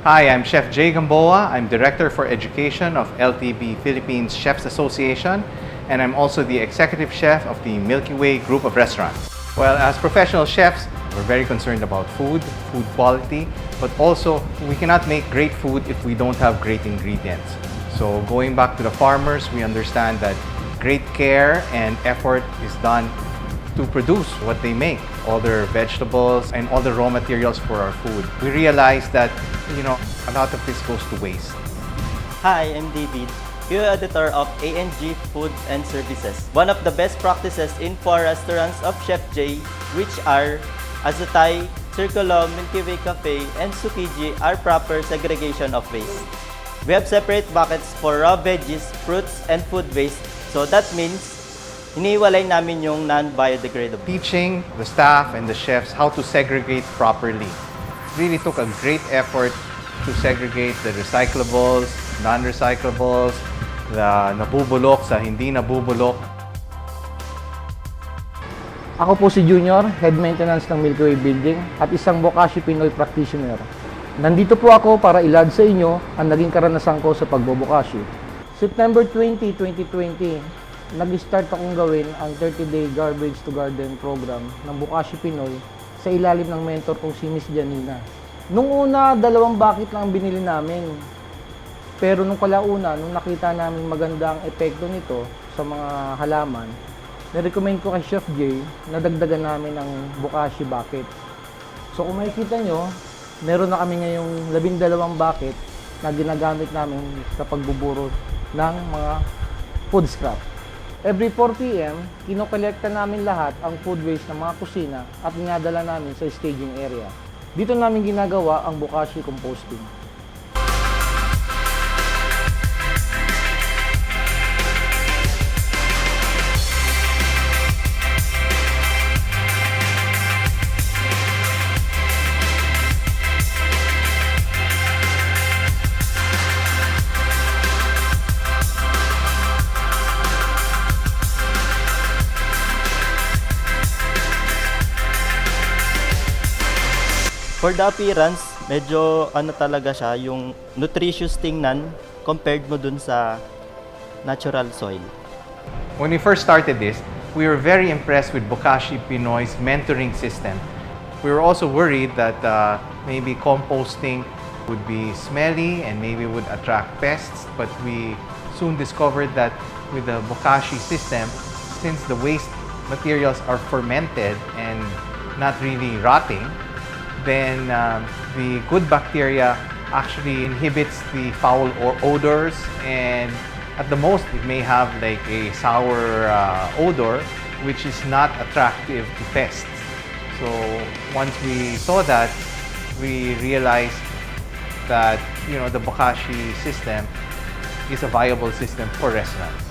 Hi, I'm Chef Jay Gamboa. I'm Director for Education of LTB Philippines Chefs Association, and I'm also the Executive Chef of the Milky Way Group of Restaurants. Well, as professional chefs, we're very concerned about food quality, but also we cannot make great food if we don't have great ingredients. So going back to the farmers, we understand that great care and effort is done to produce what they make, all their vegetables and all the raw materials for our food. We realize that, a lot of this goes to waste. Hi, I'm David, co-editor of ANG Food and Services. One of the best practices in 4 restaurants of Chef Jay, which are Azutay, Circulo, Milky Way Cafe, and Tsukiji, are proper segregation of waste. We have separate buckets for raw veggies, fruits, and food waste. So that means iniwalay namin yung non-biodegradable. Teaching the staff and the chefs how to segregate properly. Really took a great effort to segregate the recyclables, non-recyclables, the nabubulok sa hindi nabubulok. Ako po si Junior, Head Maintenance ng Milky Way Building at isang Bokashi Pinoy practitioner. Nandito po ako para ilad sa inyo ang naging karanasan ko sa pagbobokashi. September 20, 2020, nag-start akong gawin ang 30-day Garbage to Garden program ng Bokashi Pinoy sa ilalim ng mentor kong si Miss Janina. Nung una, 2 bucket lang ang binili namin. Pero nung nakita namin maganda ang epekto nito sa mga halaman, na-recommend ko kay Chef Jay na dagdagan namin ng Bokashi bucket. So kung makikita nyo, meron na kami ngayong 12 bucket na ginagamit namin sa pagbuburo ng mga food scrap. Every 4 p.m., kinokolekta namin lahat ang food waste ng mga kusina at dinadala namin sa staging area. Dito namin ginagawa ang Bokashi composting. For the appearance, medyo talaga siya, yung nutritious tingnan compared mo dun sa natural soil. When we first started this, we were very impressed with Bokashi Pinoy's mentoring system. We were also worried that maybe composting would be smelly and maybe would attract pests, but we soon discovered that with the Bokashi system, since the waste materials are fermented and not really rotting, then the good bacteria actually inhibits the foul odors, and at the most it may have like a sour odor which is not attractive to pests. So once we saw that, we realized that the Bokashi system is a viable system for restaurants.